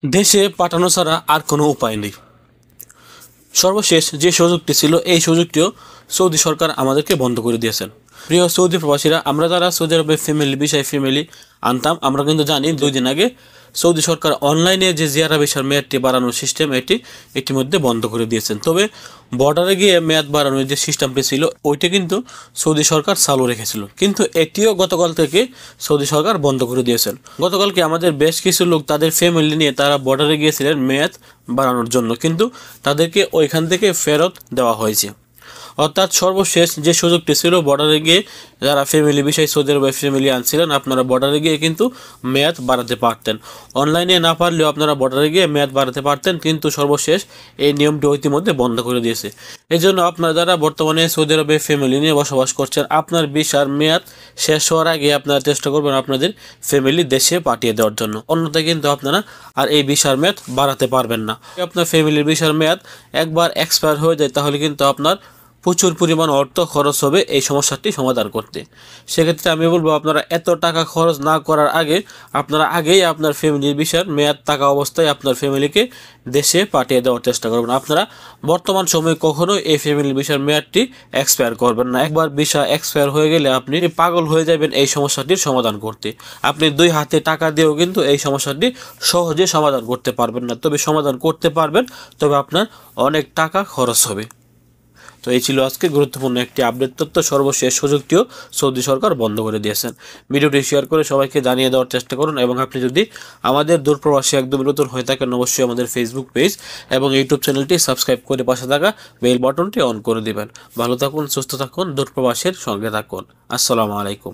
দেশে পাঠানো ছাড়া আর কোনো উপায় নেই। সর্বশেষ যে সুযোগটি ছিল এই সুযোগটিও সৌদি সরকার আমাদেরকে বন্ধ করে দিয়েছেন। প্রিয় সৌদি প্রবাসীরা, আমরা যারা সৌদি আরবে ফ্যামিলি আনতাম, আমরা কিন্তু জানি 2 দিন আগে সৌদি সরকার অনলাইনে যে জিয়ারা ভিসার মেয়াদটি বাড়ানোর সিস্টেম এটি ইতিমধ্যে বন্ধ করে দিয়েছেন। তবে বর্ডারে গিয়ে মেয়াদ বাড়ানোর যে সিস্টেমটি ছিল ওইটা কিন্তু সৌদি সরকার চালু রেখেছিল, কিন্তু এটিও গতকাল থেকে সৌদি সরকার বন্ধ করে দিয়েছেন। গতকালকে আমাদের বেশ কিছু লোক তাদের ফ্যামিলি নিয়ে তারা বর্ডারে গিয়েছিলেন মেয়াদ বাড়ানোর জন্য, কিন্তু তাদেরকে ওইখান থেকে ফেরত দেওয়া হয়েছে। অর্থাৎ সর্বশেষ যে সুযোগটি ছিল বর্ডারে গিয়ে যারা সৌদি আরবে ফ্যামিলি আনছিলেন, আপনারা বর্ডারে গিয়ে কিন্তু মেয়াদ বাড়াতে পারতেন। অনলাইনে না পারলেও আপনারা বর্ডারে গিয়ে মেয়াদ বাড়াতে পারতেন, কিন্তু সর্বশেষ এই নিয়মটি ইতিমধ্যে বন্ধ করে দিয়েছে। এই জন্য আপনারা যারা বর্তমানে সৌদি আরবে ফ্যামিলি নিয়ে বসবাস করছেন, আপনার ভিসার মেয়াদ শেষ হওয়ার আগে আপনারা চেষ্টা করবেন আপনাদের ফ্যামিলি দেশে পাঠিয়ে দেওয়ার জন্য। অন্যথায় কিন্তু আপনারা আর এই ভিসার মেয়াদ বাড়াতে পারবেন না। আপনার ফ্যামিলির ভিসার মেয়াদ একবার এক্সপায়ার হয়ে যায় তাহলে কিন্তু আপনার প্রচুর পরিমাণ অর্থ খরচ হবে এই সমস্যাটি সমাধান করতে। সেক্ষেত্রে আমি বলবো আপনারা এত টাকা খরচ না করার আগে আপনারা আগেই আপনার ফ্যামিলির ভিসার মেয়াদ থাকা অবস্থায় আপনার ফ্যামিলিকে দেশে পাঠিয়ে দেওয়ার চেষ্টা করবেন। আপনারা বর্তমান সময়ে কখনোই এই ফ্যামিলির ভিসার মেয়াদটি এক্সপায়ার করবেন না। একবার ভিসা এক্সপায়ার হয়ে গেলে আপনি পাগল হয়ে যাবেন এই সমস্যাটির সমাধান করতে। আপনি 2 হাতে টাকা দিয়েও কিন্তু এই সমস্যাটি সহজে সমাধান করতে পারবেন না। তবে সমাধান করতে পারবেন, তবে আপনার অনেক টাকা খরচ হবে। তো এই ছিল আজকে গুরুত্বপূর্ণ একটি আপডেট তথ্য। সর্বশেষ সুযোগটিও সৌদি সরকার বন্ধ করে দিয়েছেন। ভিডিওটি শেয়ার করে সবাইকে জানিয়ে দেওয়ার চেষ্টা করুন, এবং আপনি যদি আমাদের দূরপ্রবাসী একদম নতুন হয়ে থাকেন অবশ্যই আমাদের ফেসবুক পেজ এবং ইউটিউব চ্যানেলটি সাবস্ক্রাইব করে পাশে থাকা বেল বাটনটি অন করে দিবেন। ভালো থাকুন, সুস্থ থাকুন, দূরপ্রবাসীর সঙ্গে থাকুন। আসসালামু আলাইকুম।